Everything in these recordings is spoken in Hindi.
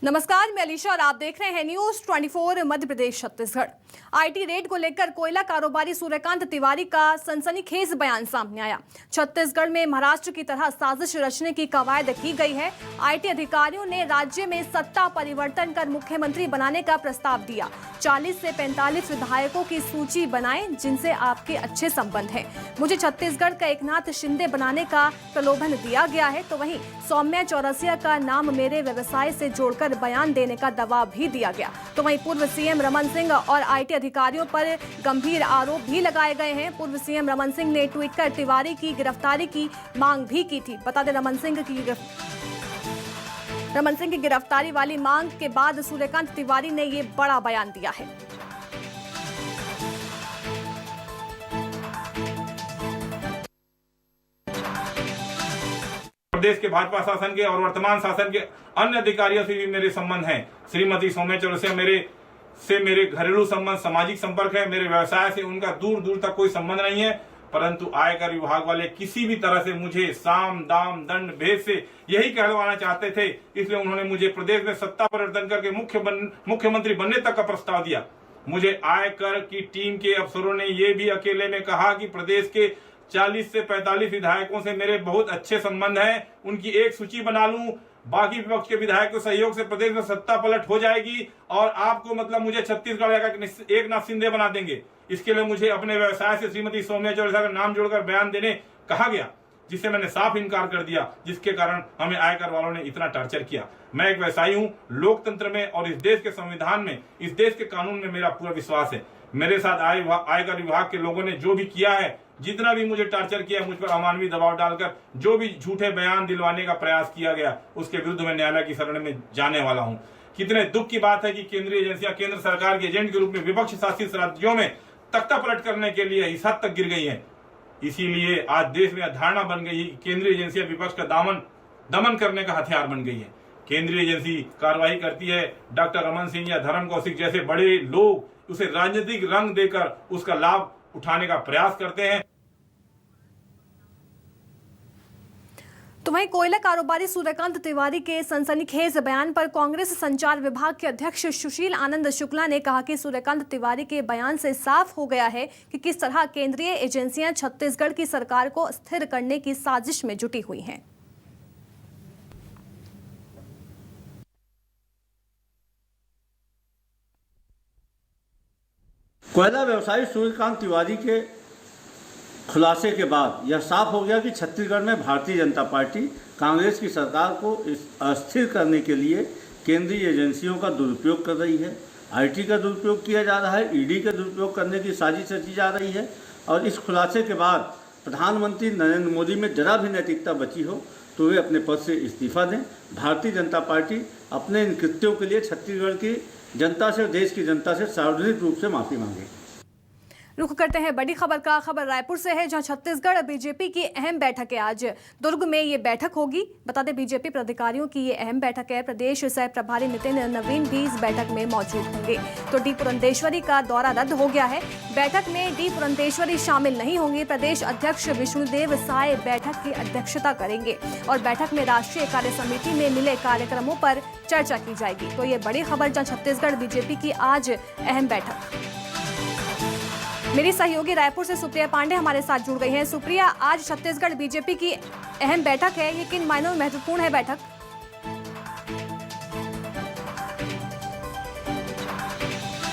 नमस्कार, मैं अलीशा और आप देख रहे हैं news 24 Madhya Pradesh Chhattisgarh. IT raid को लेकर कोयला कारोबारी सूर्यकांत तिवारी का सनसनीखेज बयान सामने आया। छत्तीसगढ़ में महाराष्ट्र की तरह साजिश रचने की कवायद की गई है। आईटी अधिकारियों ने राज्य में सत्ता परिवर्तन कर मुख्यमंत्री बनाने का प्रस्ताव दिया। 40 से 45 विधायकों की सूची बनाएं जिनसे आपके अच्छे संबंध हैं। मुझे छत्तीसगढ़ का एकनाथ शिंदे बनाने का प्रलोभन दिया गया है, तो वहीं सौम्या चौरसिया का नाम मेरे व्यवसाय से जोड़कर बयान देने का दबाव भी दिया गया। तो वहीं पूर्व सीएम रमन सिंह और आईटी अधिकारियों पर गंभीर आरोप भी लगाए गए हैं। पूर्व सीएम रमन सिंह ने ट्वीट कर तिवारी की गिरफ्तारी की मांग भी की थी। बता दें, रमन सिंह की गिरफ्तारी वाली मांग के बाद सूर्यकांत तिवारी ने ये बड़ा बयान दिया है। प्रदेश के भाजपा शासन के और वर्तमान शासन के अन्य अधिकारियों से भी मेरे संबंध हैं। श्रीमती सौम्या चौरसिया मेरे घरेलू संबंध, सामाजिक संपर्क है। मेरे व्यवसाय से उनका दूर दूर तक कोई संबंध नहीं है, परंतु आयकर विभाग वाले किसी भी तरह से मुझे साम दाम दंड भेद से यही कहलवाना चाहते थे। इसलिए उन्होंने मुझे प्रदेश में सत्ता परिवर्तन करके मुख्यमंत्री बनने तक का प्रस्ताव दिया। मुझे आयकर की टीम के अफसरों ने यह भी अकेले में कहा कि प्रदेश के 40 से 45 विधायकों से मेरे बहुत अच्छे संबंध हैं, उनकी एक सूची बना लूं। बाकी विपक्ष के विधायकों के सहयोग से प्रदेश में सत्ता पलट हो जाएगी और आपको मुझे छत्तीसगढ़ का एकनाथ शिंदे बना देंगे। इसके लिए मुझे अपने व्यवसाय से श्रीमती सौम्या चौरसिया का नाम जोड़कर बयान देने कहा गया, जिससे मैंने साफ इनकार कर दिया, जिसके कारण हमें आयकर वालों ने इतना टॉर्चर किया। मैं एक व्यवसायी हूँ, लोकतंत्र में और इस देश के संविधान में, इस देश के कानून में मेरा पूरा विश्वास है। मेरे साथ आयकर विभाग के लोगों ने जो भी किया है, जितना भी मुझे टॉर्चर किया, मुझ पर अमानवीय दबाव डालकर जो भी झूठे बयान दिलवाने का प्रयास किया गया, उसके विरुद्ध मैं न्यायालय की शरण में जाने वाला हूं। कितने दुख की बात है कि केंद्रीय एजेंसियां केंद्र सरकार के एजेंट के रूप में विपक्ष शासित राज्यों में तख्ता पलट करने के लिए इस हद तक गिर गई हैं। इसीलिए आज देश में धारणा बन गई है कि केंद्रीय एजेंसियां विपक्ष का दमन करने का हथियार बन गई है। केंद्रीय एजेंसी कार्रवाई करती है, डॉक्टर रमन सिंह या धर्म कौशिक जैसे बड़े लोग उसे राजनीतिक रंग देकर उसका लाभ उठाने का प्रयास करते हैं। तो वहीं कोयला कारोबारी सूर्यकांत तिवारी के सनसनीखेज बयान पर कांग्रेस संचार विभाग के अध्यक्ष सुशील आनंद शुक्ला ने कहा कि सूर्यकांत तिवारी के बयान से साफ हो गया है कि किस तरह केंद्रीय एजेंसियां छत्तीसगढ़ की सरकार को स्थिर करने की साजिश में जुटी हुई हैं। कोयला व्यवसायी सूर्यकांत तिवारी के खुलासे के बाद यह साफ हो गया कि छत्तीसगढ़ में भारतीय जनता पार्टी कांग्रेस की सरकार को अस्थिर करने के लिए केंद्रीय एजेंसियों का दुरुपयोग कर रही है। आईटी का दुरुपयोग किया जा रहा है, ईडी का दुरुपयोग करने की साजिश रची जा रही है। और इस खुलासे के बाद प्रधानमंत्री नरेंद्र मोदी में जरा भी नैतिकता बची हो तो वे अपने पद से इस्तीफा दें। भारतीय जनता पार्टी अपने इन कृत्यों के लिए छत्तीसगढ़ की जनता से, देश की जनता से सार्वजनिक रूप से माफी मांगे। रुख करते हैं बड़ी खबर का। खबर रायपुर से है, जहां छत्तीसगढ़ बीजेपी की अहम बैठक है। आज दुर्ग में ये बैठक होगी। बता दें, बीजेपी पदाधिकारियों की ये अहम बैठक है। प्रदेश सह प्रभारी नितिन नवीन भी इस बैठक में मौजूद होंगे। तो डी पुरंदेश्वरी का दौरा रद्द हो गया है। बैठक में डी पुरंदेश्वरी शामिल नहीं होंगे। प्रदेश अध्यक्ष विष्णुदेव साय बैठक की अध्यक्षता करेंगे और बैठक में राष्ट्रीय कार्य समिति में मिले कार्यक्रमों पर चर्चा की जाएगी। तो ये बड़ी खबर, जहां छत्तीसगढ़ बीजेपी की आज अहम बैठक। मेरी सहयोगी रायपुर से सुप्रिया पांडे हमारे साथ जुड़ गई हैं। सुप्रिया, आज छत्तीसगढ़ बीजेपी की अहम बैठक है, ये किन मायनों में महत्वपूर्ण है बैठक?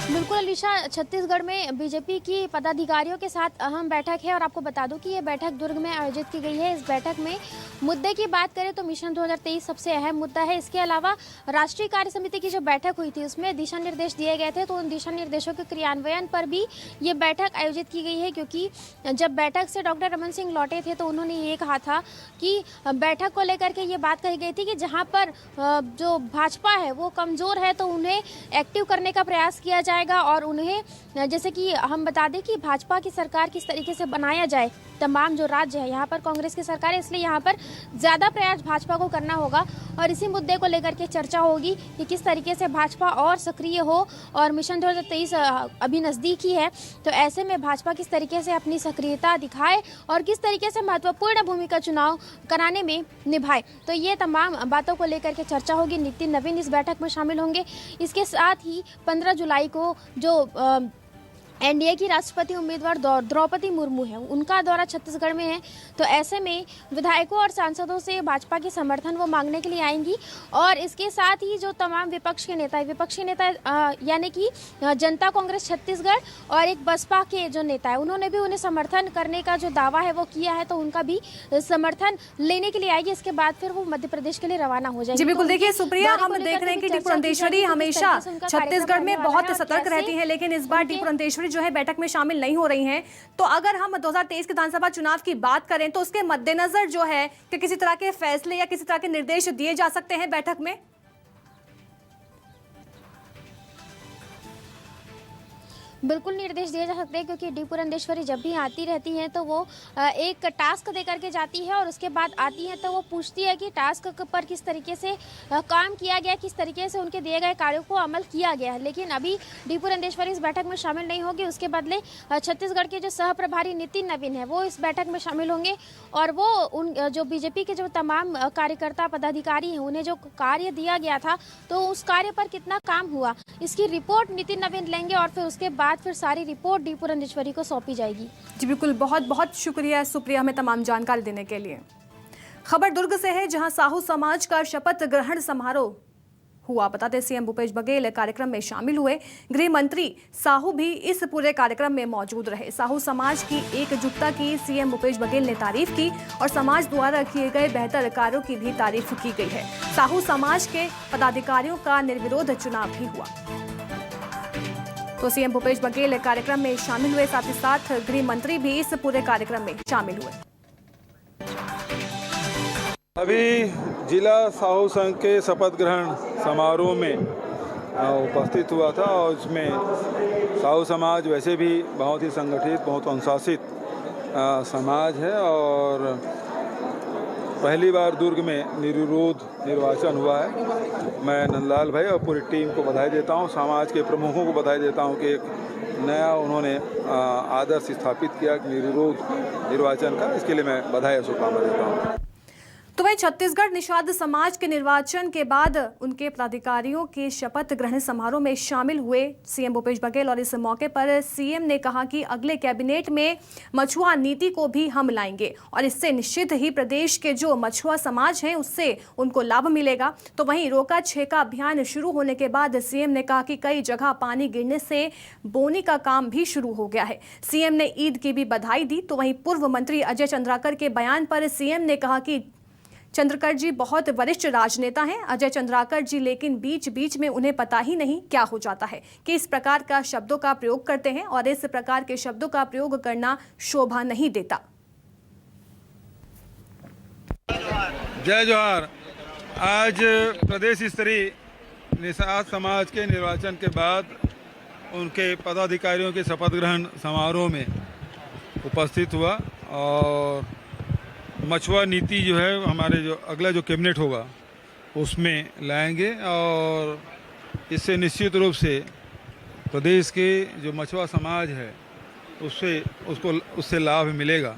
बिल्कुल अलीशा, छत्तीसगढ़ में बीजेपी की पदाधिकारियों के साथ अहम बैठक है और आपको बता दूं कि ये बैठक दुर्ग में आयोजित की गई है। इस बैठक में मुद्दे की बात करें तो मिशन 2023 सबसे अहम मुद्दा है। इसके अलावा राष्ट्रीय कार्य समिति की जो बैठक हुई थी उसमें दिशा निर्देश दिए गए थे, तो उन दिशा निर्देशों के क्रियान्वयन पर भी ये बैठक आयोजित की गई है। क्योंकि जब बैठक से डॉक्टर रमन सिंह लौटे थे तो उन्होंने ये कहा था कि बैठक को लेकर के ये बात कही गई थी कि जहाँ पर जो भाजपा है वो कमज़ोर है तो उन्हें एक्टिव करने का प्रयास किया जाए। जाएगा और उन्हें जैसे कि हम बता दें कि भाजपा की सरकार किस तरीके से बनाया जाए, तमाम जो राज्य है यहाँ पर कांग्रेस की सरकार है, इसलिए यहाँ पर ज़्यादा प्रयास भाजपा को करना होगा और इसी मुद्दे को लेकर के चर्चा होगी कि किस तरीके से भाजपा और सक्रिय हो। और मिशन 2023 अभी नज़दीक ही है, तो ऐसे में भाजपा किस तरीके से अपनी सक्रियता दिखाए और किस तरीके से महत्वपूर्ण भूमिका चुनाव कराने में निभाए, तो ये तमाम बातों को लेकर के चर्चा होगी। नितिन नवीन इस बैठक में शामिल होंगे। इसके साथ ही 15 जुलाई को जो एनडीए की राष्ट्रपति उम्मीदवार द्रौपदी मुर्मू है, उनका दौरा छत्तीसगढ़ में है, तो ऐसे में विधायकों और सांसदों से भाजपा के समर्थन वो मांगने के लिए आएंगी। और इसके साथ ही जो तमाम विपक्षी नेता यानी कि जनता कांग्रेस छत्तीसगढ़ और एक बसपा के जो नेता है, उन्होंने भी उन्हें समर्थन करने का जो दावा है वो किया है, तो उनका भी समर्थन लेने के लिए आएगी। इसके बाद फिर वो मध्य प्रदेश के लिए रवाना हो जाएगी। जी बिल्कुल, देखिए सुप्रिया, हम देख रहे हैं कि डी पुरंदेश्वरी हमेशा छत्तीसगढ़ में बहुत सतर्क रहती है, लेकिन इस बार डी पुरंदेश्वरी जो है बैठक में शामिल नहीं हो रही हैं। तो अगर हम 2023 के विधानसभा चुनाव की बात करें तो उसके मद्देनजर जो है कि किसी तरह के फैसले या किसी तरह के निर्देश दिए जा सकते हैं बैठक में? बिल्कुल निर्देश दिए जा सकते हैं, क्योंकि डी पुरंदेश्वरी जब भी आती रहती हैं तो वो एक टास्क दे करके जाती है और उसके बाद आती है तो वो पूछती है कि टास्क पर किस तरीके से काम किया गया, किस तरीके से उनके दिए गए कार्यों को अमल किया गया है। लेकिन अभी डी पुरंदेश्वरी इस बैठक में शामिल नहीं होगी, उसके बदले छत्तीसगढ़ के जो सह प्रभारी नितिन नवीन है वो इस बैठक में शामिल होंगे और वो उन जो बीजेपी के जो तमाम कार्यकर्ता पदाधिकारी हैं उन्हें जो कार्य दिया गया था तो उस कार्य पर कितना काम हुआ इसकी रिपोर्ट नितिन नवीन लेंगे और फिर उसके बाद फिर सारी रिपोर्ट डी पुरंदेश्वरी को सौंपी जाएगी। जी बिल्कुल, बहुत बहुत शुक्रिया सुप्रिया हमें तमाम जानकारी देने के लिए। खबर दुर्ग से है, जहां साहू समाज का शपथ ग्रहण समारोह हुआ। बताते सीएम भूपेश बघेल कार्यक्रम में शामिल हुए। गृह मंत्री साहू भी इस पूरे कार्यक्रम में मौजूद रहे। साहू समाज की एकजुटता की सीएम भूपेश बघेल ने तारीफ की और समाज द्वारा किए गए बेहतर कार्यों की भी तारीफ की गई है। साहू समाज के पदाधिकारियों का निर्विरोध चुनाव भी हुआ। तो सीएम भूपेश बघेल कार्यक्रम में शामिल हुए, साथ ही साथ गृह मंत्री भी इस पूरे कार्यक्रम में शामिल हुए। अभी जिला साहू संघ के शपथ ग्रहण समारोह में उपस्थित हुआ था और उसमें साहू समाज वैसे भी बहुत ही संगठित, बहुत अनुशासित समाज है और पहली बार दुर्ग में निर्विरोध निर्वाचन हुआ है। मैं नंदलाल भाई और पूरी टीम को बधाई देता हूं, समाज के प्रमुखों को बधाई देता हूं कि एक नया उन्होंने आदर्श स्थापित किया निर्विरोध निर्वाचन का। इसके लिए मैं बधाई और शुभकामना देता हूं। तो वही छत्तीसगढ़ निषाद समाज के निर्वाचन के बाद उनके पदाधिकारियों के शपथ ग्रहण समारोह में शामिल हुए सीएम भूपेश बघेल और इस मौके पर सीएम ने कहा कि अगले कैबिनेट में मछुआ नीति को भी हम लाएंगे और इससे निश्चित ही प्रदेश के जो मछुआ समाज हैं उससे उनको लाभ मिलेगा। तो वहीं रोका छेका अभियान शुरू होने के बाद सीएम ने कहा कि कई जगह पानी गिरने से बोनी का काम भी शुरू हो गया है। सीएम ने ईद की भी बधाई दी। तो वहीं पूर्व मंत्री अजय चंद्राकर के बयान पर सीएम ने कहा कि चंद्रकर जी बहुत वरिष्ठ राजनेता हैं अजय चंद्राकर जी, लेकिन बीच बीच में उन्हें पता ही नहीं क्या हो जाता है कि इस प्रकार का शब्दों का प्रयोग करते हैं और इस प्रकार के शब्दों का प्रयोग करना शोभा नहीं देता। जय जोहार। आज प्रदेश स्तरीय निषाद समाज के निर्वाचन के बाद उनके पदाधिकारियों के शपथ ग्रहण समारोह में उपस्थित हुआ और मछुआ नीति जो है हमारे जो अगला जो कैबिनेट होगा उसमें लाएंगे और इससे निश्चित रूप से प्रदेश के जो मछुआ समाज है उससे लाभ मिलेगा।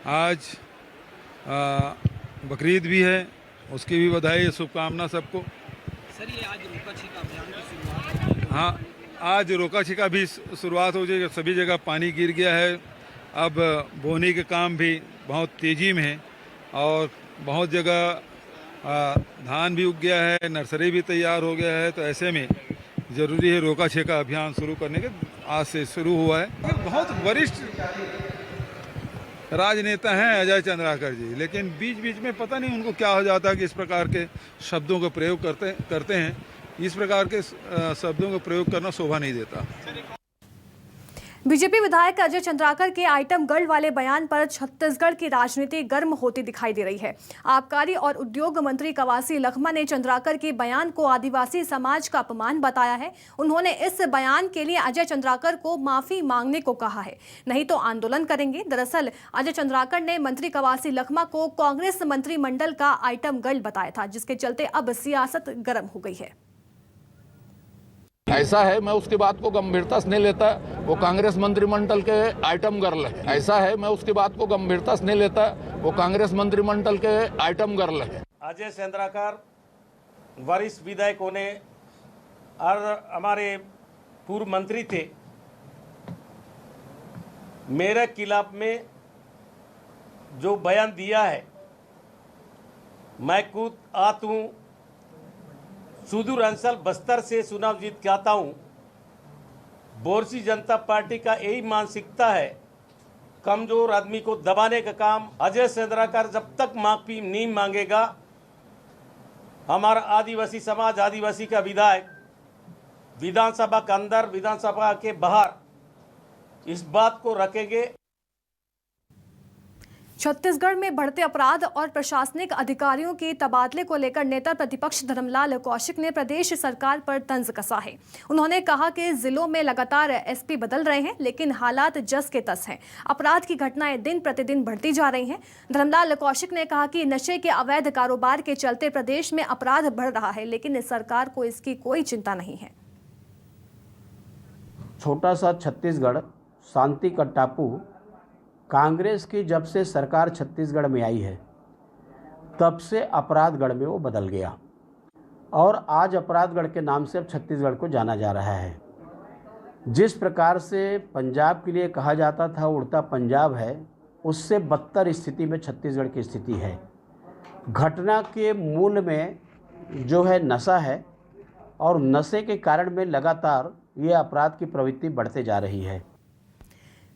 आज बकरीद भी है, उसकी भी बधाई शुभकामना सबको। सर ये आज रोका छेका अभियान की शुरुआत। हाँ, आज रोका छेका भी शुरुआत हो जाएगी। सभी जगह पानी गिर गया है, अब बोनी के काम भी बहुत तेज़ी में है और बहुत जगह धान भी उग गया है, नर्सरी भी तैयार हो गया है। तो ऐसे में ज़रूरी है रोका छेका अभियान शुरू करने के। आज से शुरू हुआ है। बहुत वरिष्ठ राजनेता हैं अजय चंद्राकर जी, लेकिन बीच बीच में पता नहीं उनको क्या हो जाता है कि इस प्रकार के शब्दों का प्रयोग करते हैं। इस प्रकार के शब्दों का प्रयोग करना शोभा नहीं देता। बीजेपी विधायक अजय चंद्राकर के आइटम गर्ल वाले बयान पर छत्तीसगढ़ की राजनीति गर्म होती दिखाई दे रही है। आबकारी और उद्योग मंत्री कवासी लखमा ने चंद्राकर के बयान को आदिवासी समाज का अपमान बताया है। उन्होंने इस बयान के लिए अजय चंद्राकर को माफी मांगने को कहा है, नहीं तो आंदोलन करेंगे। दरअसल अजय चंद्राकर ने मंत्री कवासी लखमा को कांग्रेस मंत्रिमंडल का आइटम गर्ल बताया था, जिसके चलते अब सियासत गर्म हो गई है। ऐसा है, मैं उसकी बात को गंभीरता से नहीं लेता, वो कांग्रेस मंत्रिमंडल के आइटम गर्ल है। ऐसा है, मैं उसकी बात को गंभीरता से नहीं लेता, वो कांग्रेस मंत्रिमंडल के आइटम गर्ल है। अजय चंद्राकर वरिष्ठ विधायकों ने और हमारे पूर्व मंत्री थे, मेरे खिलाफ में जो बयान दिया है, मैं खुद आतू सुदूर अंचल बस्तर से चुनाव जीत के आता हूँ। भारतीय जनता पार्टी का यही मानसिकता है, कमजोर आदमी को दबाने का काम। अजय चंद्राकर जब तक माफी नहीं मांगेगा, हमारा आदिवासी समाज, आदिवासी का विधायक विधानसभा के अंदर, विधानसभा के बाहर इस बात को रखेंगे। छत्तीसगढ़ में बढ़ते अपराध और प्रशासनिक अधिकारियों के तबादले को लेकर नेता प्रतिपक्ष धर्मलाल कौशिक ने प्रदेश सरकार पर तंज कसा है। उन्होंने कहा कि जिलों में लगातार एसपी बदल रहे हैं, लेकिन हालात जस के तस हैं। अपराध की घटनाएं दिन प्रतिदिन बढ़ती जा रही हैं। धर्मलाल कौशिक ने कहा कि नशे के अवैध कारोबार के चलते प्रदेश में अपराध बढ़ रहा है, लेकिन सरकार को इसकी कोई चिंता नहीं है। छोटा सा छत्तीसगढ़ शांति का टापू, कांग्रेस की जब से सरकार छत्तीसगढ़ में आई है तब से अपराधगढ़ में वो बदल गया और आज अपराधगढ़ के नाम से अब छत्तीसगढ़ को जाना जा रहा है। जिस प्रकार से पंजाब के लिए कहा जाता था उड़ता पंजाब है, उससे बदतर स्थिति में छत्तीसगढ़ की स्थिति है। घटना के मूल में जो है नशा है और नशे के कारण में लगातार ये अपराध की प्रवृत्ति बढ़ते जा रही है।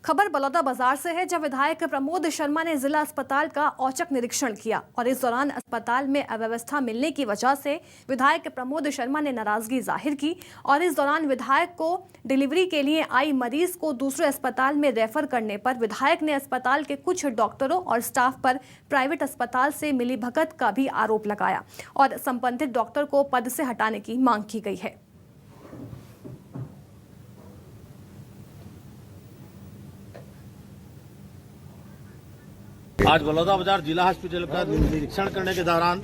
खबर बलौदा बाजार से है, जब विधायक प्रमोद शर्मा ने जिला अस्पताल का औचक निरीक्षण किया और इस दौरान अस्पताल में अव्यवस्था मिलने की वजह से विधायक प्रमोद शर्मा ने नाराजगी जाहिर की और इस दौरान विधायक को डिलीवरी के लिए आई मरीज को दूसरे अस्पताल में रेफर करने पर विधायक ने अस्पताल के कुछ डॉक्टरों और स्टाफ पर प्राइवेट अस्पताल से मिलीभगत का भी आरोप लगाया और संबंधित डॉक्टर को पद से हटाने की मांग की गई है। आज बलौदा बाजार जिला हॉस्पिटल का निरीक्षण करने के दौरान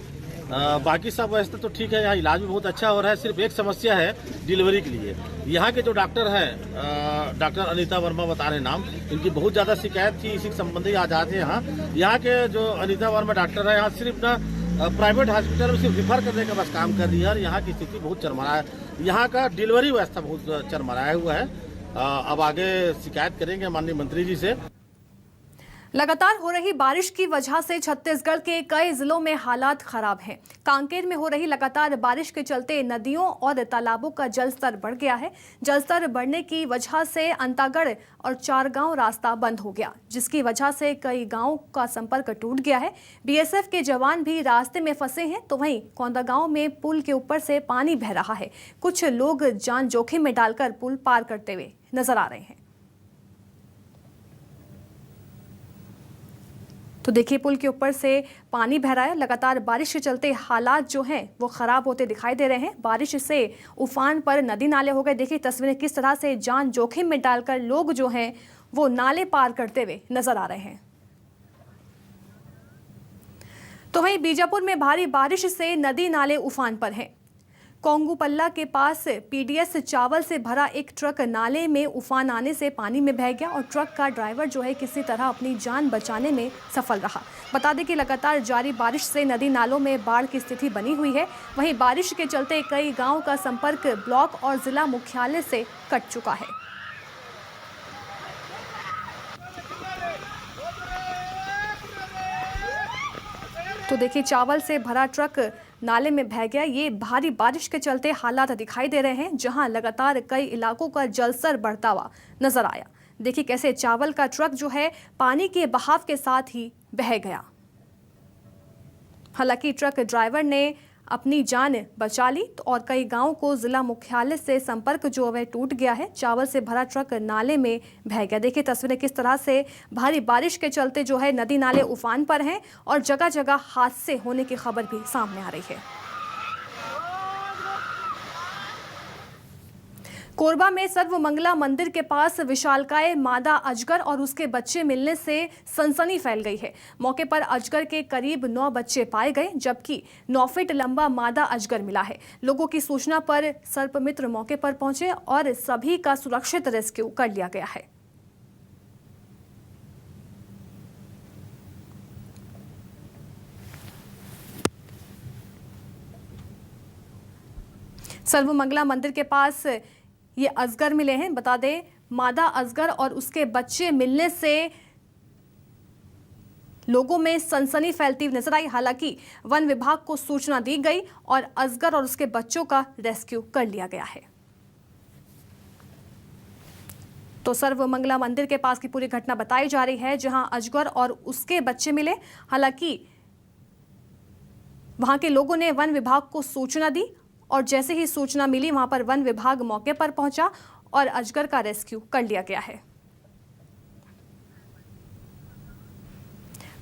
बाकी सब व्यवस्था तो ठीक है, यहाँ इलाज भी बहुत अच्छा हो रहा है। सिर्फ एक समस्या है डिलीवरी के लिए। यहाँ के जो डॉक्टर हैं, डॉक्टर अनीता वर्मा बता रहे नाम, इनकी बहुत ज़्यादा शिकायत थी, इसी संबंधी आज आते हैं यहाँ के जो अनीता वर्मा डॉक्टर है, यहाँ सिर्फ ना प्राइवेट हॉस्पिटल में सिर्फ रिफर करने का बस काम कर रही है और यहाँ की स्थिति बहुत चरमराया है। यहाँ का डिलीवरी व्यवस्था बहुत चरमराया हुआ है। अब आगे शिकायत करेंगे माननीय मंत्री जी से। लगातार हो रही बारिश की वजह से छत्तीसगढ़ के कई जिलों में हालात खराब हैं। कांकेर में हो रही लगातार बारिश के चलते नदियों और तालाबों का जलस्तर बढ़ गया है। जलस्तर बढ़ने की वजह से अंतागढ़ और चारगांव रास्ता बंद हो गया, जिसकी वजह से कई गांवों का संपर्क टूट गया है। बीएसएफ के जवान भी रास्ते में फंसे हैं, तो वहीं कोंडागांव में पुल के ऊपर से पानी बह रहा है। कुछ लोग जान जोखिम में डालकर पुल पार करते हुए नजर आ रहे हैं। तो देखिए, पुल के ऊपर से पानी बह रहा है। लगातार बारिश के चलते हालात जो हैं वो खराब होते दिखाई दे रहे हैं। बारिश से उफान पर नदी नाले हो गए। देखिए तस्वीरें किस तरह से जान जोखिम में डालकर लोग जो हैं वो नाले पार करते हुए नजर आ रहे हैं। तो वहीं बीजापुर में भारी बारिश से नदी नाले उफान पर हैं। कोंगूपल्ला के पास पीडीएस चावल से भरा एक ट्रक नाले में उफान आने से पानी में बह गया और ट्रक का ड्राइवर जो है किसी तरह अपनी जान बचाने में सफल रहा। बता दें कि लगातार जारी बारिश से नदी नालों में बाढ़ की स्थिति बनी हुई है। वहीं बारिश के चलते कई गांवों का संपर्क ब्लॉक और जिला मुख्यालय से कट चुका है। तो देखिए, चावल से भरा ट्रक नाले में बह गया। ये भारी बारिश के चलते हालात दिखाई दे रहे हैं, जहां लगातार कई इलाकों का जलस्तर बढ़ता हुआ नजर आया। देखिए कैसे चावल का ट्रक जो है पानी के बहाव के साथ ही बह गया। हालांकि ट्रक ड्राइवर ने अपनी जान बचा ली और कई गांवों को जिला मुख्यालय से संपर्क जो है टूट गया है। चावल से भरा ट्रक नाले में बह गया। देखिए तस्वीरें किस तरह से भारी बारिश के चलते जो है नदी नाले उफान पर हैं और जगह जगह हादसे होने की खबर भी सामने आ रही है। कोरबा में सर्वमंगला मंदिर के पास विशालकाय मादा अजगर और उसके बच्चे मिलने से सनसनी फैल गई है। मौके पर अजगर के करीब 9 बच्चे पाए गए, जबकि 9 फीट लंबा मादा अजगर मिला है। लोगों की सूचना पर सर्पमित्र मौके पर पहुंचे और सभी का सुरक्षित रेस्क्यू कर लिया गया है। सर्वमंगला मंदिर के पास ये अजगर मिले हैं। बता दें, मादा अजगर और उसके बच्चे मिलने से लोगों में सनसनी फैलती नजर आई। हालांकि वन विभाग को सूचना दी गई और अजगर और उसके बच्चों का रेस्क्यू कर लिया गया है। तो सर्वमंगला मंदिर के पास की पूरी घटना बताई जा रही है, जहां अजगर और उसके बच्चे मिले। हालांकि वहां के लोगों ने वन विभाग को सूचना दी और जैसे ही सूचना मिली वहां पर वन विभाग मौके पर पहुंचा और अजगर का रेस्क्यू कर लिया गया है।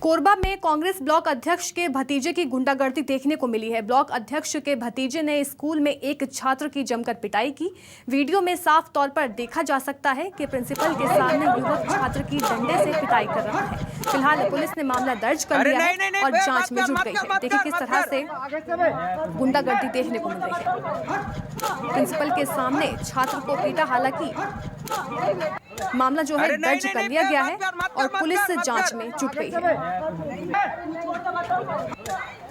कोरबा में कांग्रेस ब्लॉक अध्यक्ष के भतीजे की गुंडागर्दी देखने को मिली है। ब्लॉक अध्यक्ष के भतीजे ने स्कूल में एक छात्र की जमकर पिटाई की। वीडियो में साफ तौर पर देखा जा सकता है कि प्रिंसिपल के सामने युवक छात्र की डंडे से पिटाई कर रहा है। फिलहाल पुलिस ने मामला दर्ज कर लिया है और जांच में जुट गई है। देखिए किस तरह से गुंडागर्दी देखने को मिल रही है। प्रिंसिपल के सामने छात्र को पीटा। हालांकि मामला जो है दर्ज कर लिया गया है और पुलिस जांच में जुट गई है।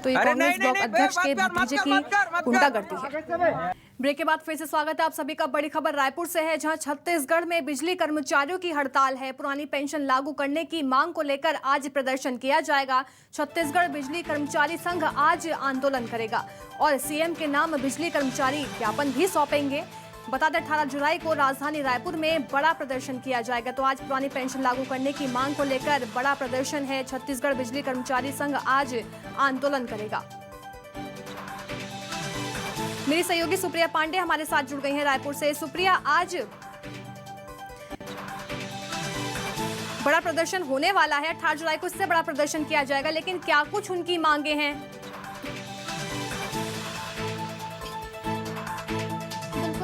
तो ये कांग्रेस ब्लॉक अध्यक्ष के भतीजे की गुंडागर्दी है। ब्रेक के बाद फिर से स्वागत है आप सभी का। बड़ी खबर रायपुर से है, जहां छत्तीसगढ़ में बिजली कर्मचारियों की हड़ताल है। पुरानी पेंशन लागू करने की मांग को लेकर आज प्रदर्शन किया जाएगा। छत्तीसगढ़ बिजली कर्मचारी संघ आज आंदोलन करेगा और सीएम के नाम बिजली कर्मचारी ज्ञापन भी सौंपेंगे। बता दें 18 जुलाई को राजधानी रायपुर में बड़ा प्रदर्शन किया जाएगा। तो आज पुरानी पेंशन लागू करने की मांग को लेकर बड़ा प्रदर्शन है। छत्तीसगढ़ बिजली कर्मचारी संघ आज आंदोलन करेगा। मेरी सहयोगी सुप्रिया पांडे हमारे साथ जुड़ गई हैं रायपुर से। सुप्रिया, आज बड़ा प्रदर्शन होने वाला है। 18 जुलाई को इससे बड़ा प्रदर्शन किया जाएगा, लेकिन क्या कुछ उनकी मांगे हैं?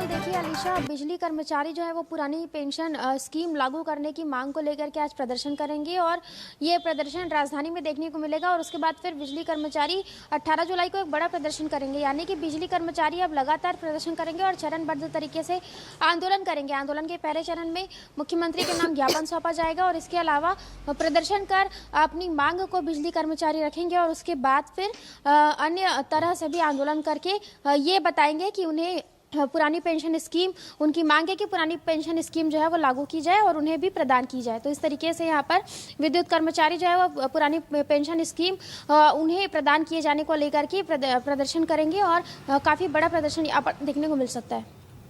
देखिए अलीशा, बिजली कर्मचारी जो है वो पुरानी पेंशन स्कीम लागू करने की मांग को लेकर के आज प्रदर्शन करेंगे और ये प्रदर्शन राजधानी में देखने को मिलेगा। और उसके बाद फिर बिजली कर्मचारी 18 जुलाई को एक बड़ा प्रदर्शन करेंगे, यानी कि बिजली कर्मचारी अब लगातार प्रदर्शन करेंगे और चरणबद्ध तरीके से आंदोलन करेंगे। आंदोलन के पहले चरण में मुख्यमंत्री के नाम ज्ञापन सौंपा जाएगा और इसके अलावा प्रदर्शन कर अपनी मांग को बिजली कर्मचारी रखेंगे और उसके बाद फिर अन्य तरह से भी आंदोलन करके ये बताएंगे कि उन्हें पुरानी पेंशन स्कीम, उनकी मांग है कि पुरानी पेंशन स्कीम जो है वो लागू की जाए और उन्हें भी प्रदान की जाए। तो इस तरीके से यहाँ पर विद्युत कर्मचारी जो है वो पुरानी पेंशन स्कीम उन्हें प्रदान किए जाने को लेकर के प्रदर्शन करेंगे और काफ़ी बड़ा प्रदर्शन यहाँ पर देखने को मिल सकता है।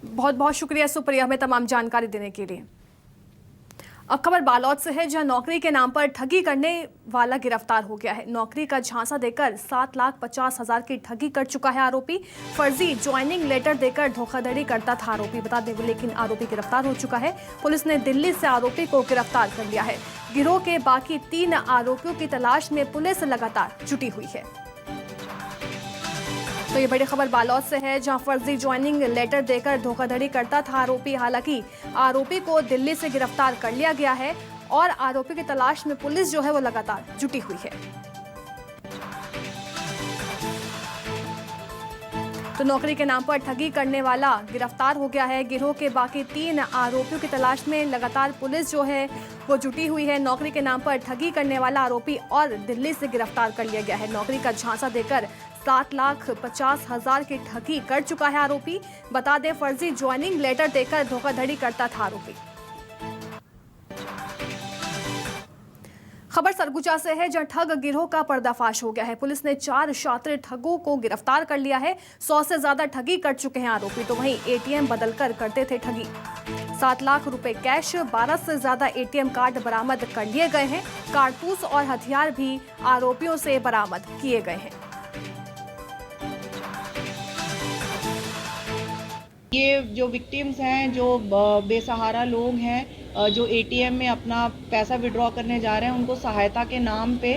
बहुत बहुत शुक्रिया सुप्रिया हमें तमाम जानकारी देने के लिए। अब खबर बालोद से है, जहां नौकरी के नाम पर ठगी करने वाला गिरफ्तार हो गया है। नौकरी का झांसा देकर 7,50,000 की ठगी कर चुका है आरोपी। फर्जी ज्वाइनिंग लेटर देकर धोखाधड़ी करता था आरोपी, बता दें, लेकिन आरोपी गिरफ्तार हो चुका है। पुलिस ने दिल्ली से आरोपी को गिरफ्तार कर लिया है। गिरोह के बाकी 3 आरोपियों की तलाश में पुलिस लगातार जुटी हुई है। तो ये बड़ी खबर बालोद से है, जहां फर्जी ज्वाइनिंग लेटर देकर धोखाधड़ी करता था आरोपी। हालांकि आरोपी को दिल्ली से गिरफ्तार कर लिया गया है और आरोपी की तलाश में पुलिस जो है वो लगातार जुटी हुई है। तो नौकरी के नाम पर ठगी करने वाला गिरफ्तार हो गया है। गिरोह के बाकी 3 आरोपियों की तलाश में लगातार पुलिस जो है वो जुटी हुई है। नौकरी के नाम पर ठगी करने वाला आरोपी और दिल्ली से गिरफ्तार कर लिया गया है। नौकरी का झांसा देकर 7,50,000 की ठगी कर चुका है आरोपी। बता दें, फर्जी ज्वाइनिंग लेटर देकर धोखाधड़ी करता था आरोपी। खबर सरगुजा से है, जहां ठग गिरोह का पर्दाफाश हो गया है। पुलिस ने 4 शातिर ठगों को गिरफ्तार कर लिया है। 100 से ज्यादा ठगी कर चुके हैं आरोपी। तो वहीं एटीएम बदलकर करते थे ठगी। 7 लाख रुपए कैश, 12 से ज्यादा एटीएम कार्ड बरामद कर लिए गए हैं। कारतूस और हथियार भी आरोपियों से बरामद किए गए हैं। ये जो विक्टिम्स हैं, जो बेसहारा लोग हैं, जो एटीएम में अपना पैसा विड्रॉ करने जा रहे हैं, उनको सहायता के नाम पे,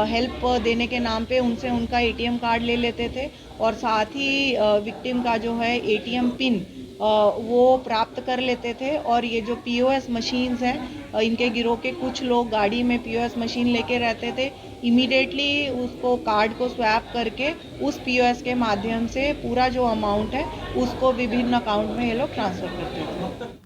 हेल्प देने के नाम पे उनसे उनका एटीएम कार्ड ले लेते थे और साथ ही विक्टिम का जो है एटीएम पिन वो प्राप्त कर लेते थे। और ये जो पीओएस मशीन्स हैं, इनके गिरोह के कुछ लोग गाड़ी में पीओएस मशीन लेके रहते थे, इमीडिएटली उसको कार्ड को स्वैप करके उस पीओएस के माध्यम से पूरा जो अमाउंट है उसको विभिन्न अकाउंट में ये लोग ट्रांसफर करते थे।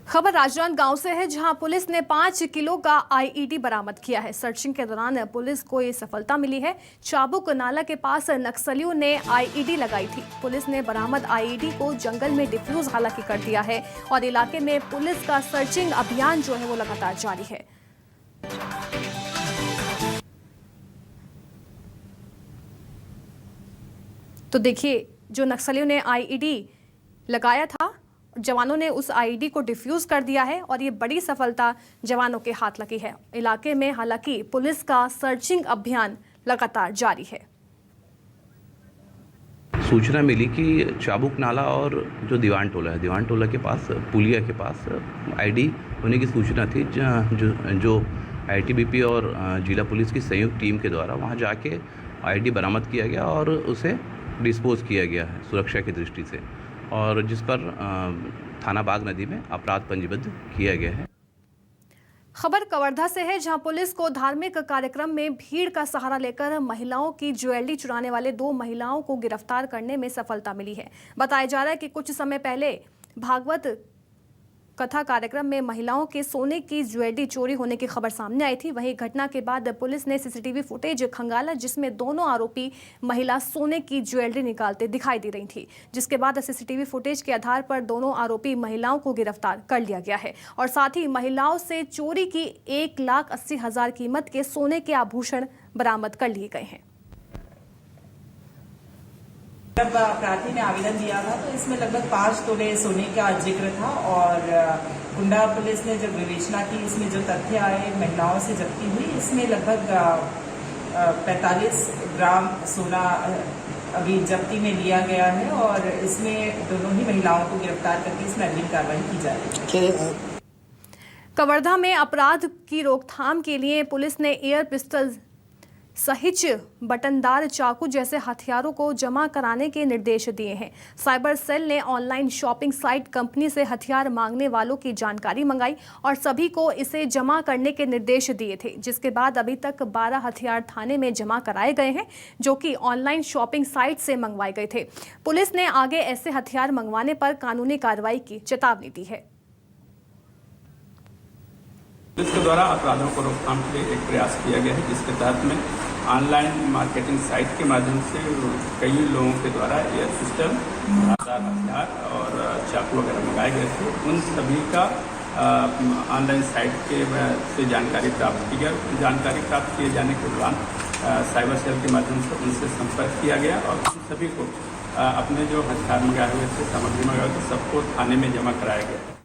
खबर राजनांदगांव से है, जहां पुलिस ने 5 किलो का आईईडी बरामद किया है। सर्चिंग के दौरान पुलिस को ये सफलता मिली है। चाबुक नाला के पास नक्सलियों ने आईईडी लगाई थी। पुलिस ने बरामद आईईडी को जंगल में डिफ्यूज हालांकि कर दिया है और इलाके में पुलिस का सर्चिंग अभियान जो है वो लगातार जारी है। तो देखिए, जो नक्सलियों ने आईईडी लगाया था, जवानों ने उस आईईडी को डिफ्यूज कर दिया है और ये बड़ी सफलता जवानों के हाथ लगी है। इलाके में हालांकि पुलिस का सर्चिंग अभियान लगातार जारी है। सूचना मिली कि चाबुक नाला और जो दीवान टोला है, दीवान टोला के पास, पुलिया के पास आईडी होने की सूचना थी, जो आईटीबीपी और जिला पुलिस की संयुक्त टीम के द्वारा वहां जाके आईडी बरामद किया गया और उसे डिस्पोज किया गया है सुरक्षा की दृष्टि से, और जिस पर थाना बाग नदी में अपराध पंजीबद्ध किया गया है। खबर कवर्धा से है, जहां पुलिस को धार्मिक कार्यक्रम में भीड़ का सहारा लेकर महिलाओं की ज्वेलरी चुराने वाले 2 महिलाओं को गिरफ्तार करने में सफलता मिली है। बताया जा रहा है कि कुछ समय पहले भागवत कथा कार्यक्रम में महिलाओं के सोने की ज्वेलरी चोरी होने की खबर सामने आई थी। वहीं घटना के बाद पुलिस ने सीसीटीवी फुटेज खंगाला, जिसमें दोनों आरोपी महिला सोने की ज्वेलरी निकालते दिखाई दे रही थी, जिसके बाद सीसीटीवी फुटेज के आधार पर दोनों आरोपी महिलाओं को गिरफ्तार कर लिया गया है और साथ ही महिलाओं से चोरी की 1,80,000 कीमत के सोने के आभूषण बरामद कर लिए गए हैं। जब प्रार्थी ने आवेदन दिया था तो इसमें लगभग 5 तोले सोने का जिक्र था और कुंडा पुलिस ने जब विवेचना की, इसमें जो तथ्य आए महिलाओं से जब्ती हुई, इसमें लगभग 45 ग्राम सोना अभी जब्ती में लिया गया है और इसमें दोनों ही महिलाओं को गिरफ्तार करके इसमें अगली कार्रवाई की जा रही है। कवर्धा में अपराध की रोकथाम के लिए पुलिस ने एयर पिस्टल सहित बटनदार चाकू जैसे हथियारों को जमा कराने के निर्देश दिए हैं। साइबर सेल ने ऑनलाइन शॉपिंग साइट कंपनी से हथियार मांगने वालों की जानकारी मंगाई और सभी को इसे जमा करने के निर्देश दिए थे, जिसके बाद अभी तक 12 हथियार थाने में जमा कराए गए हैं, जो कि ऑनलाइन शॉपिंग साइट से मंगवाए गए थे। पुलिस ने आगे ऐसे हथियार मंगवाने पर कानूनी कार्रवाई की चेतावनी दी है। पुलिस के द्वारा अपराधों को रोकथाम के लिए एक प्रयास किया गया है, जिसके तहत में ऑनलाइन मार्केटिंग साइट के माध्यम से कई लोगों के द्वारा एयर पिस्टल, हथियार और चाकू वगैरह मंगाए गए थे। उन सभी का ऑनलाइन साइट के से जानकारी प्राप्त की गई। जानकारी प्राप्त किए जाने के दौरान साइबर सेल के माध्यम से उनसे संपर्क किया गया और उन सभी को अपने जो हथियार मंगाए हुए थे, सामग्री मंगाए हुए थे, सबको थाने में जमा कराया गया।